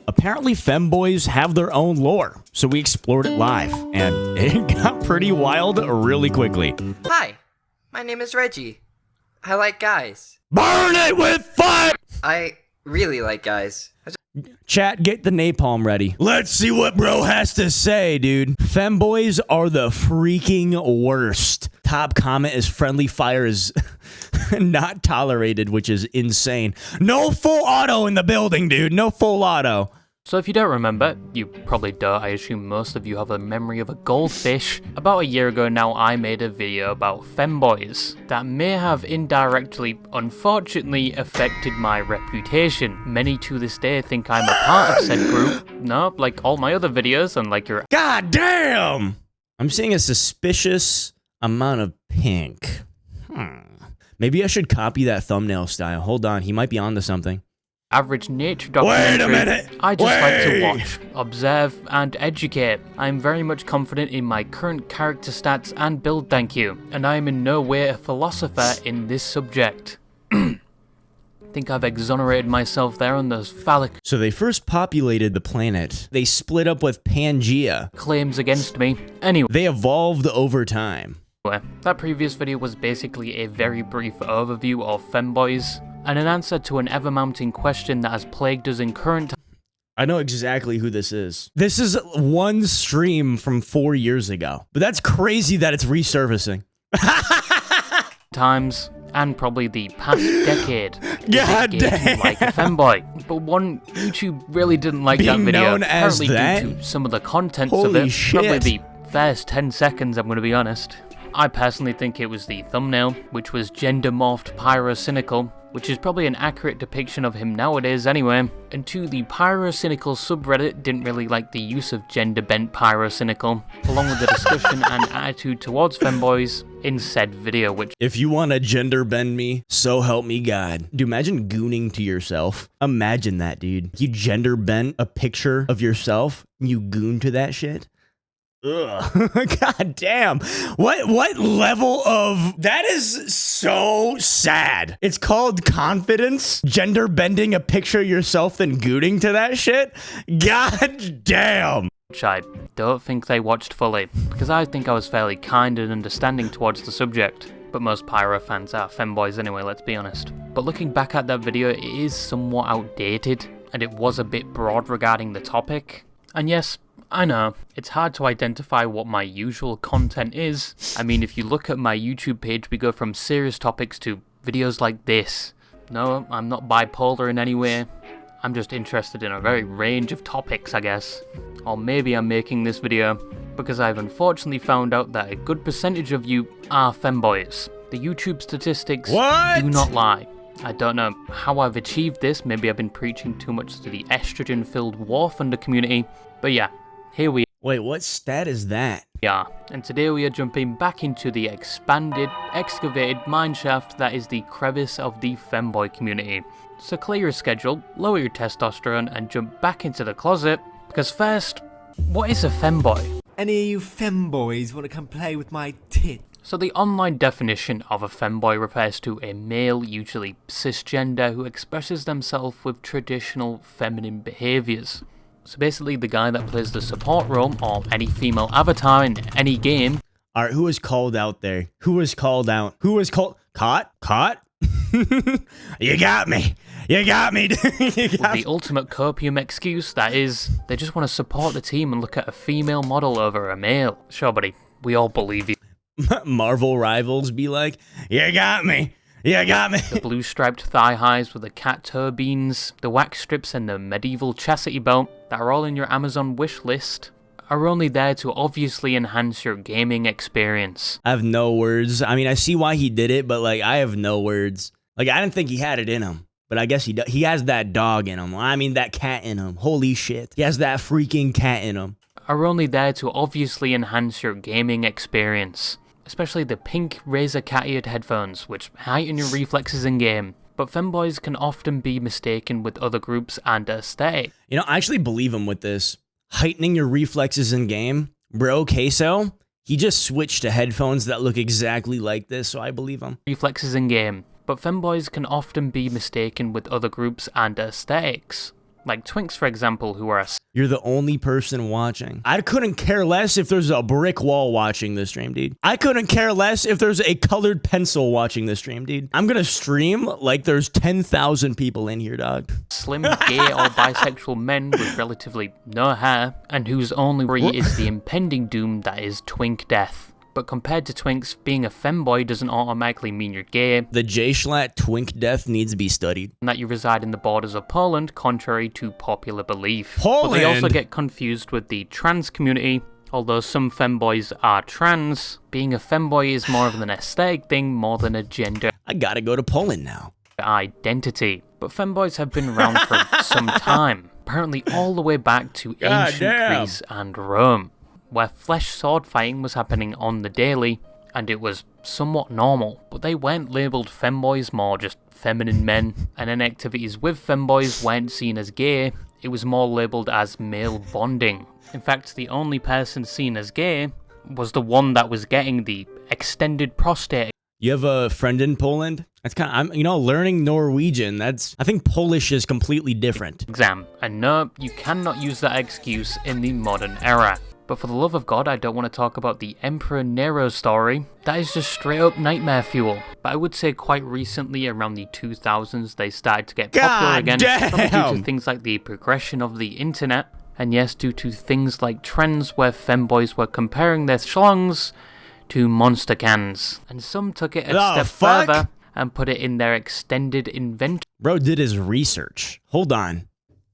Apparently, femboys have their own lore, so we explored it live, and it got pretty wild really quickly. Hi, my name is Reggie. I like guys. Burn it with fire! I really like guys. Chat, get the napalm ready. Let's see what bro has to say, dude. Femboys are the freaking worst. Top comment is friendly fire is not tolerated, which is insane. No full auto in the building, dude. No full auto. So if you don't remember, you probably don't, I assume most of you have a memory of a goldfish. About a year ago now, I made a video about femboys that may have indirectly, unfortunately, affected my reputation. Many to this day think I'm a part of said group. No, like all my other videos and like your— God damn! I'm seeing a suspicious amount of pink. Maybe I should copy that thumbnail style. Hold on, he might be onto something. Average nature documentary. Wait a minute! I just like to watch, observe, and educate. I am very much confident in my current character stats and build, thank you, and I am in no way a philosopher in this subject. Think I've exonerated myself there on those phallic— So they first populated the planet. They split up with Pangea. claims against me. Anyway, They evolved over time. that previous video was basically a very brief overview of femboys, and an answer to an ever-mounting question that has plagued us in current I know exactly who this is. This is one stream from 4 years ago. But that's crazy that it's resurfacing. times, and probably the past decade. God damn! Like a femboy. But one, YouTube really didn't like Being that video. known as Apparently that? due to some of the contents Holy of it. shit. Probably the first 10 seconds, I'm going to be honest. I personally think it was the thumbnail, which was gender-morphed pyrocynical, which is probably an accurate depiction of him nowadays anyway. And two, the pyrocynical subreddit didn't really like the use of gender-bent pyrocynical, along with the discussion and attitude towards femboys in said video, which— If you want to gender bend me, so help me God. Dude, imagine gooning to yourself. Imagine that, dude. You gender bent a picture of yourself, and you goon to that shit. Ugh. God damn. What level of— that is so sad. It's called confidence. Gender bending a picture of yourself and gooning to that shit. God damn. which I don't think they watched fully, because I think I was fairly kind and understanding towards the subject. But most pyro fans are femboys anyway, let's be honest. But looking back at that video, it is somewhat outdated, and it was a bit broad regarding the topic. And yes, I know, it's hard to identify what my usual content is. I mean, if you look at my YouTube page, we go from serious topics to videos like this. No, I'm not bipolar in any way. I'm just interested in a very range of topics, I guess. Or maybe I'm making this video because I've unfortunately found out that a good percentage of you are femboys. The YouTube statistics do not lie. I don't know how I've achieved this. Maybe I've been preaching too much to the estrogen-filled War Thunder community. But yeah, here we are. Wait, what stat is that? Yeah, and today we are jumping back into the expanded, excavated mineshaft that is the crevice of the femboy community. So clear your schedule, lower your testosterone, and jump back into the closet, because first, what is a femboy? Any of you femboys want to come play with my tit? So the online definition of a femboy refers to a male, usually cisgender, who expresses themselves with traditional feminine behaviours. So basically the guy that plays the support role, or any female avatar in any game. Alright, who was called out there? Who was called out? Who was called— Caught? Caught? You got me. You got me. With the ultimate copium excuse, that is, they just want to support the team and look at a female model over a male. Sure, buddy, we all believe you. Marvel rivals be like, you got me. You got me. The blue striped thigh highs with the cat toe beans, the wax strips and the medieval chastity belt that are all in your Amazon wish list are only there to obviously enhance your gaming experience. I have no words. I mean, I see why he did it, but like, I have no words. Like, I didn't think he had it in him, but I guess he does. He has that dog in him. I mean, that cat in him. Holy shit. He has that freaking cat in him. Are only there to obviously enhance your gaming experience. Especially the pink Razer cat-eared headphones, which heighten your reflexes in-game. But femboys can often be mistaken with other groups and aesthetic. You know, I actually believe him with this. Heightening your reflexes in-game. Bro, Queso, he just switched to headphones that look exactly like this, so I believe him. Reflexes in-game. But femboys can often be mistaken with other groups and aesthetics. Like twinks, for example, who are You're the only person watching. I couldn't care less if there's a brick wall watching this stream, dude. I couldn't care less if there's a colored pencil watching this stream, dude. I'm gonna stream like there's 10,000 people in here, dog. slim, gay, or bisexual men with relatively no hair, and whose only worry is the impending doom that is twink death. But compared to twinks, being a femboy doesn't automatically mean you're gay, The J-Schlatt twink death needs to be studied. and that you reside in the borders of Poland, contrary to popular belief. Poland? But they also get confused with the trans community. Although some femboys are trans, being a femboy is more of an aesthetic thing more than a gender I gotta go to Poland now. identity. But femboys have been around for some time, apparently all the way back to ancient damn. Greece and Rome, where flesh sword fighting was happening on the daily, and it was somewhat normal. But they weren't labelled femboys, more just feminine men, and any activities with femboys weren't seen as gay, it was more labelled as male bonding. In fact, the only person seen as gay was the one that was getting the extended prostate You have a friend in Poland? That's kind of, learning Norwegian. I think Polish is completely different. exam, and no, you cannot use that excuse in the modern era. But for the love of God, I don't want to talk about the Emperor Nero story. That is just straight up nightmare fuel. But I would say quite recently, around the 2000s, they started to get popular again. Probably due to things like the progression of the internet. And yes, due to things like trends where femboys were comparing their schlongs to monster cans. And some took it a step further and put it in their extended inventory Bro did his research. Hold on.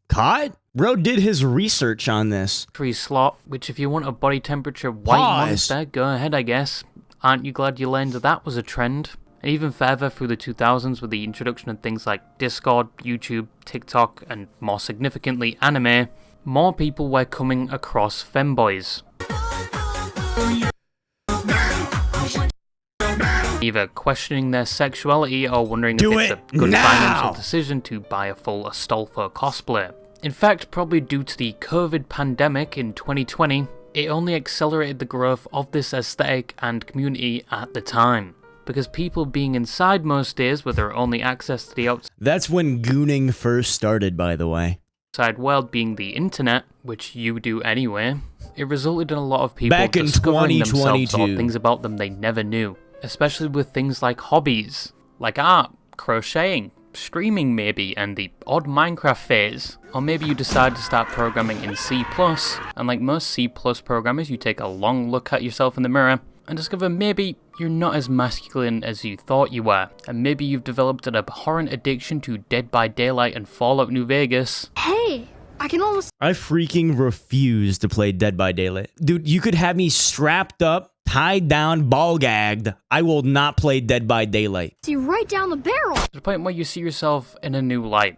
Caught? Bro did his research on this. slot, which if you want a body temperature white monster, go ahead I guess. Aren't you glad you learned that was a trend? And even further through the 2000s with the introduction of things like Discord, YouTube, TikTok, and more significantly anime, more people were coming across femboys. Either questioning their sexuality or wondering if it's a good financial decision to buy a full Astolfo cosplay. In fact, probably due to the COVID pandemic in 2020, it only accelerated the growth of this aesthetic and community at the time. Because people being inside most days with their only access to the That's when gooning first started, by the way. outside world being the internet, which you do anyway, it resulted in a lot of people Back in discovering themselves or 2022. things about them they never knew. Especially with things like hobbies, like art, crocheting, streaming maybe, and the odd Minecraft phase. Or maybe you decide to start programming in C+, and like most C++ programmers, you take a long look at yourself in the mirror and discover maybe you're not as masculine as you thought you were, and maybe you've developed an abhorrent addiction to Dead by Daylight and Fallout New Vegas. Hey, I can almost I freaking refuse to play Dead by Daylight. Dude, you could have me strapped up, tied down, ball gagged. I will not play Dead by Daylight. see right down the barrel. To the point where you see yourself in a new light,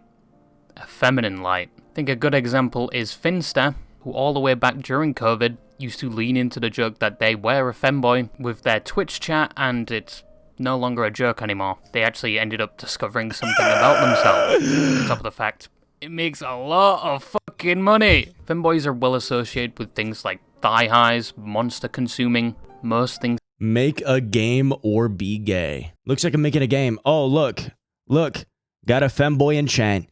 a feminine light. I think a good example is Finsta, who all the way back during COVID used to lean into the joke that they were a femboy with their Twitch chat, and it's no longer a joke anymore. They actually ended up discovering something about themselves. On top of the fact, it makes a lot of fucking money. Femboys are well associated with things like thigh highs, monster consuming, most things. Make a game or be gay. Looks like I'm making a game. Oh, look. Got a femboy enchant.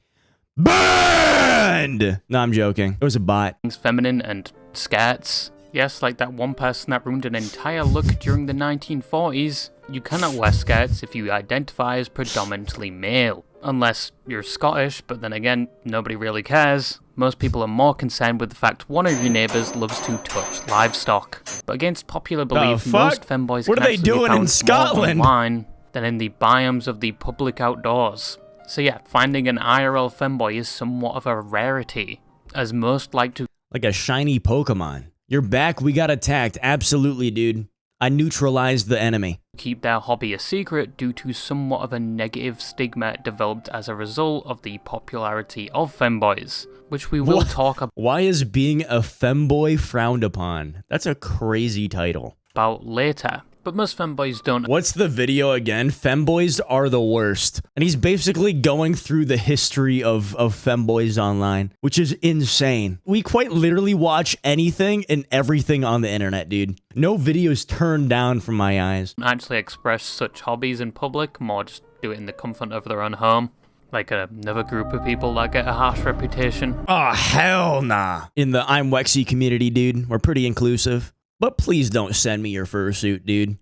Burned! No, I'm joking. It was a bot. Things feminine and skirts. Yes, like that one person that ruined an entire look during the 1940s. You cannot wear skirts if you identify as predominantly male. Unless you're Scottish, but then again, nobody really cares. Most people are more concerned with the fact one of your neighbours loves to touch livestock. But against popular belief, most femboys What can are they actually be doing in found more Scotland? online than in the biomes of the public outdoors. So yeah, finding an IRL femboy is somewhat of a rarity, as most like to Like a shiny Pokemon. You're back, we got attacked. Absolutely, dude. I neutralized the enemy. keep their hobby a secret due to somewhat of a negative stigma developed as a result of the popularity of femboys, which we will talk Why is being a femboy frowned upon? That's a crazy title. about later. But most femboys don't. What's the video again? Femboys are the worst. And he's basically going through the history of femboys online, which is insane. We quite literally watch anything and everything on the internet, dude. No videos turned down from my eyes. Actually express such hobbies in public, more just do it in the comfort of their own home. Like another group of people that get a harsh reputation. Oh, hell nah. In the I'm Wexy community, dude, we're pretty inclusive. But please don't send me your fursuit, dude.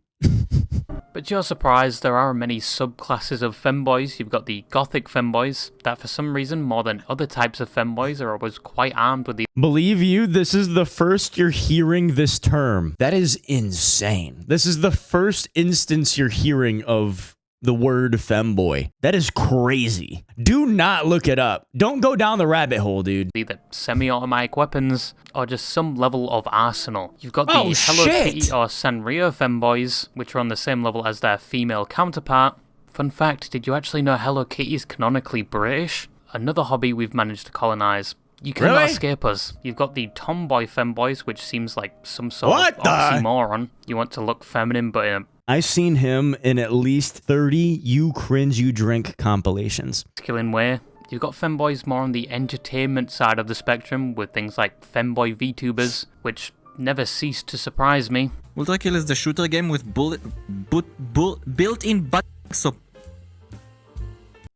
But to your surprise, there are many subclasses of femboys. You've got the gothic femboys, that for some reason, more than other types of femboys, are always quite armed with the... Believe you, this is the first you're hearing this term. That is insane. This is the first instance you're hearing of the word femboy. That is crazy. Do not look it up. Don't go down the rabbit hole, dude. Either semi-automatic weapons or just some level of arsenal. You've got the Oh, Hello shit. Kitty or Sanrio femboys, which are on the same level as their female counterpart. Fun fact, did you actually know Hello Kitty is canonically British? Another hobby we've managed to colonize. You cannot Really? escape us. You've got the tomboy femboys, which seems like some sort What of the- oxymoron. You want to look feminine, but in a I've seen him in at least 30 You Cringe You Drink compilations. masculine way. You've got femboys more on the entertainment side of the spectrum, with things like femboy VTubers, which never cease to surprise me. Ultra Kill is the shooter game with built-in butt so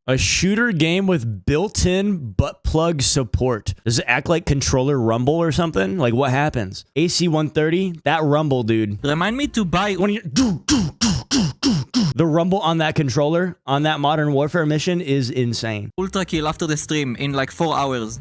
A shooter game with built-in butt plug support. Does it act like controller rumble or something? Like what happens? AC 130, that rumble, dude. remind me to buy When you the rumble on that controller on that Modern Warfare mission is insane. Ultra Kill after the stream in like 4 hours.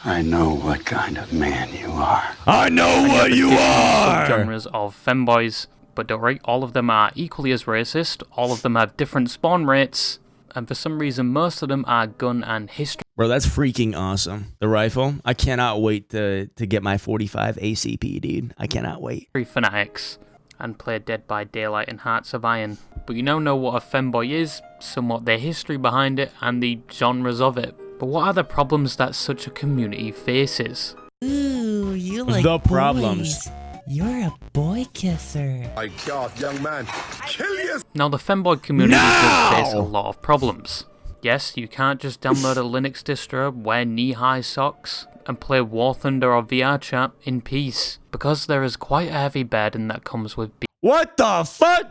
I know what kind of man you are. I know what you are. Genres of femboys, but don't worry, all of them are equally as racist. All of them have different spawn rates, and for some reason, most of them are gun and history Bro, that's freaking awesome. The rifle. I cannot wait to get my 45 ACP, dude. I cannot wait. fanatics and play Dead by Daylight and Hearts of Iron. But you now know what a femboy is, somewhat their history behind it, and the genres of it. But what are the problems that such a community faces? Ooh, you like The problems. boys. You're a boy kisser. My God, young man, kill yourself! Now, the femboy community does face a lot of problems. Yes, you can't just download a Linux distro, wear knee-high socks, and play War Thunder or VR Chat in peace, because there is quite a heavy burden that comes with What the fuck?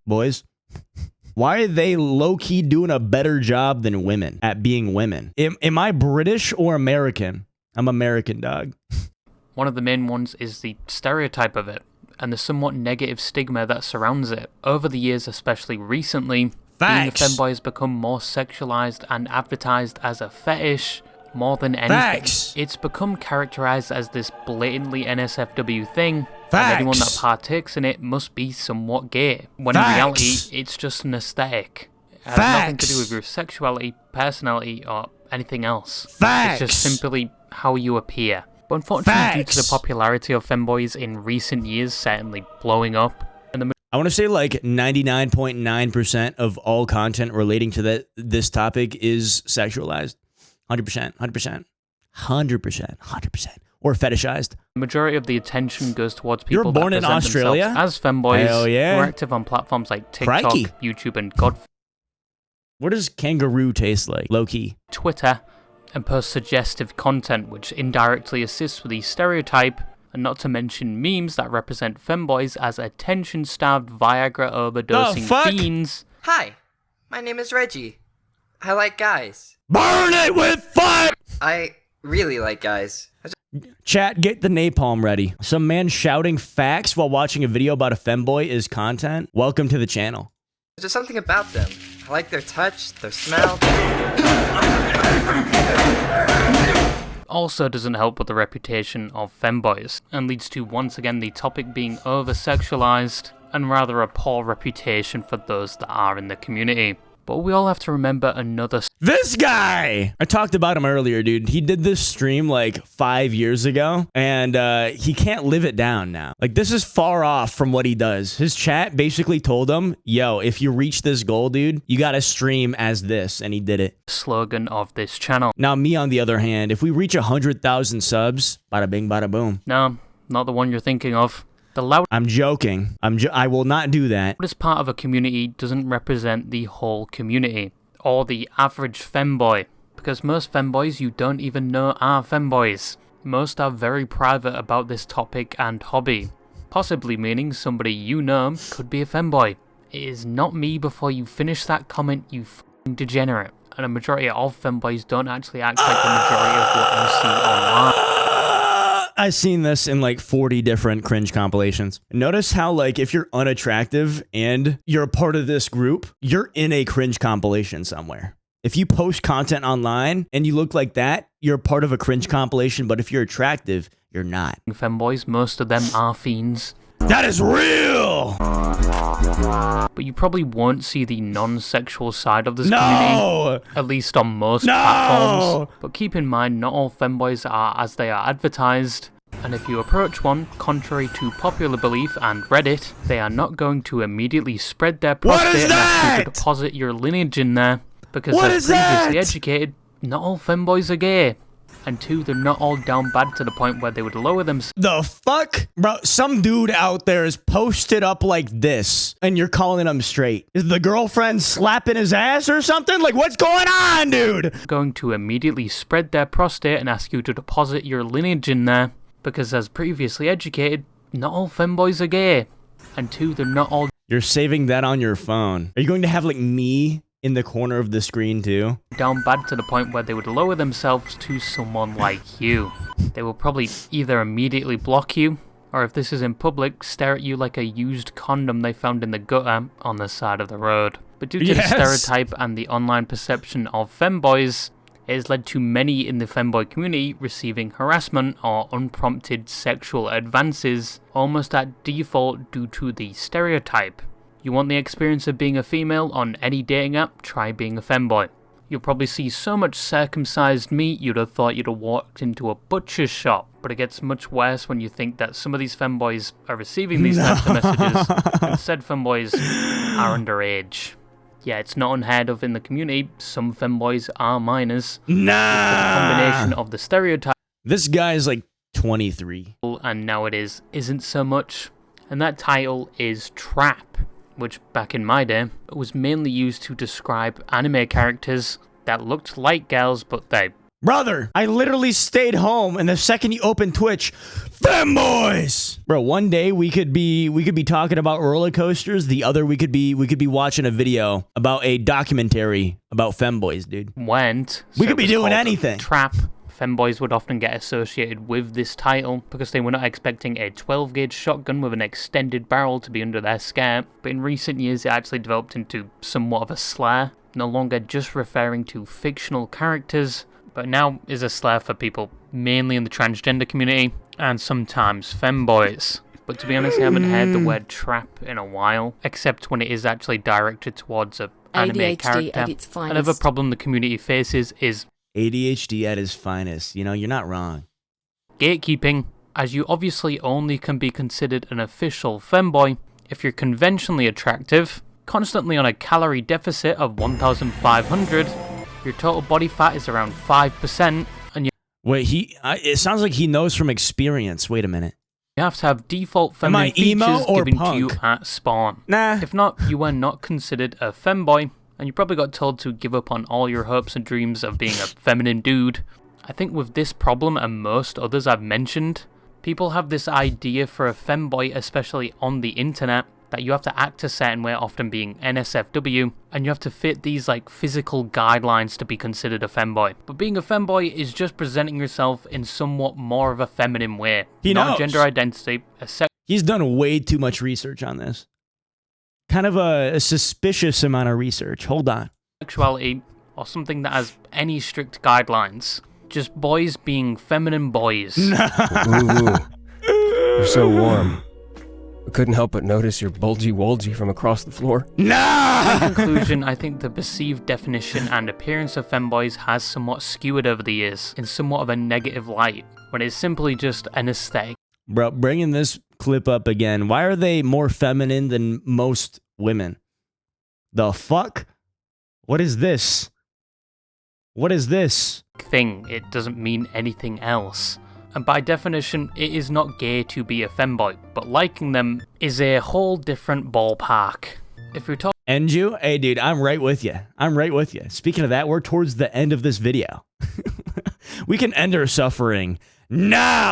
Boys, why are they low-key doing a better job than women at being women? Am I British or American? I'm American, dog. One of the main ones is the stereotype of it, and the somewhat negative stigma that surrounds it. Over the years, especially recently, being a femboy has become more sexualized and advertised as a fetish more than anything. Facts. It's become characterized as this blatantly NSFW thing, Facts. and anyone that partakes in it must be somewhat gay, when in reality, it's just an aesthetic. It has nothing to do with your sexuality, personality, or anything else. Facts. It's just simply how you appear. But unfortunately, due to the popularity of femboys in recent years certainly blowing up, and the I want to say like 99.9% of all content relating to this topic is sexualized. 100%, 100%, 100%, 100%, or fetishized. majority of the attention goes towards You were people born that in present Australia? themselves as femboys Hell yeah. who are active on platforms like TikTok, Crikey. YouTube, and God What does kangaroo taste like? Low key. Twitter, and post suggestive content which indirectly assists with the stereotype, and not to mention memes that represent femboys as attention-starved Viagra overdosing fuck? fiends. Hi, my name is Reggie. I like guys. Burn it with fire! I really like guys. Chat, get the napalm ready. Some man shouting facts while watching a video about a femboy is content. Welcome to the channel. There's just something about them. I like their touch, their smell. Also doesn't help with the reputation of femboys, and leads to once again the topic being over-sexualized, and rather a poor reputation for those that are in the community. But we all have to remember another This guy! I talked about him earlier, dude. He did this stream like 5 years ago, and he can't live it down now. Like, this is far off from what he does. His chat basically told him, yo, if you reach this goal, dude, you gotta stream as this, and he did it. slogan of this channel. Now, me, on the other hand, if we reach 100,000 subs, bada bing, bada boom. No, not the one you're thinking of. The loudest I'm joking. I will not do that. part of a community doesn't represent the whole community, or the average femboy, because most femboys you don't even know are femboys. Most are very private about this topic and hobby, possibly meaning somebody you know could be a femboy. It is not me before you finish that comment, you f***ing degenerate. and a majority of femboys don't actually act like the majority of what you see online. I've seen this in like 40 different cringe compilations. Notice how like if you're unattractive and you're a part of this group, you're in a cringe compilation somewhere. If you post content online and you look like that, you're part of a cringe compilation, but if you're attractive, you're not. Femboys, most of them are fiends. That is real! But you probably won't see the non-sexual side of this No! community, at least on most platforms. But keep in mind, not all femboys are as they are advertised. And if you approach one, contrary to popular belief and Reddit, they are not going to immediately spread their prostate and ask you to deposit your lineage in there. Because as previously educated, not all femboys are gay. And 2, they're not all down bad to the point where they would lower themselves. The fuck? Bro, some dude out there is posted up like this, and you're calling him straight. Is the girlfriend slapping his ass or something? Like, what's going on, dude? Going to immediately spread their prostate and ask you to deposit your lineage in there. Because as previously educated, not all femboys are gay. And 2, they're not all... You're saving that on your phone. Are you going to have, like, me in the corner of the screen, too? Down bad to the point where they would lower themselves to someone like you. They will probably either immediately block you, or if this is in public, stare at you like a used condom they found in the gutter on the side of the road. But due to the stereotype and the online perception of femboys, it has led to many in the femboy community receiving harassment or unprompted sexual advances almost at default due to the stereotype. You want the experience of being a female on any dating app? Try being a femboy. You'll probably see so much circumcised meat you'd have thought you'd have walked into a butcher's shop. But it gets much worse when you think that some of these femboys are receiving these types of messages, and said femboys are underage. Yeah, it's not unheard of in the community. Some femboys are minors. Nah! It's a combination of the stereotype. This guy is like 23. And now it isn't so much. And that title is Trap, which back in my day was mainly used to describe anime characters that looked like girls, but they... Brother, I literally stayed home, and the second you open Twitch, Femboys! Bro, one day we could be talking about roller coasters. The other we could be watching a video about a documentary about femboys, dude. We could be doing anything. Trap. Femboys would often get associated with this title because they were not expecting a 12-gauge shotgun with an extended barrel to be under their skirt, but in recent years it actually developed into somewhat of a slur, no longer just referring to fictional characters, but now is a slur for people mainly in the transgender community and sometimes femboys. But to be honest, I haven't heard the word trap in a while, except when it is actually directed towards an anime ADHD character. at its finest. Another problem the community faces is ADHD at his finest. You know, you're not wrong. gatekeeping, as you obviously only can be considered an official femboy if you're conventionally attractive, constantly on a calorie deficit of 1,500, your total body fat is around 5%, and you... Wait, it sounds like he knows from experience. Wait a minute. You have to have default feminine features given to you at spawn. Nah. If not, you are not considered a femboy, and you probably got told to give up on all your hopes and dreams of being a feminine dude. I think with this problem and most others I've mentioned, people have this idea for a femboy, especially on the internet, that you have to act a certain way, often being NSFW, and you have to fit these like physical guidelines to be considered a femboy. But being a femboy is just presenting yourself in somewhat more of a feminine way. He knows. Gender identity, He's done way too much research on this. Kind of a suspicious amount of research. Hold on. Sexuality, or something that has any strict guidelines. Just boys being feminine boys. Ooh, you're so warm. I couldn't help but notice your bulgy-wolgy from across the floor. In conclusion, I think the perceived definition and appearance of femboys has somewhat skewed over the years in somewhat of a negative light, when it's simply just an aesthetic. Bro, bringing this clip up again. Why are they more feminine than most women? The fuck? What is this? What is this? Thing. It doesn't mean anything else. And by definition, it is not gay to be a femboy, but liking them is a whole different ballpark. If you're talking... Enju? Hey, dude, I'm right with you. I'm right with you. Speaking of that, we're towards the end of this video. We can end our suffering now!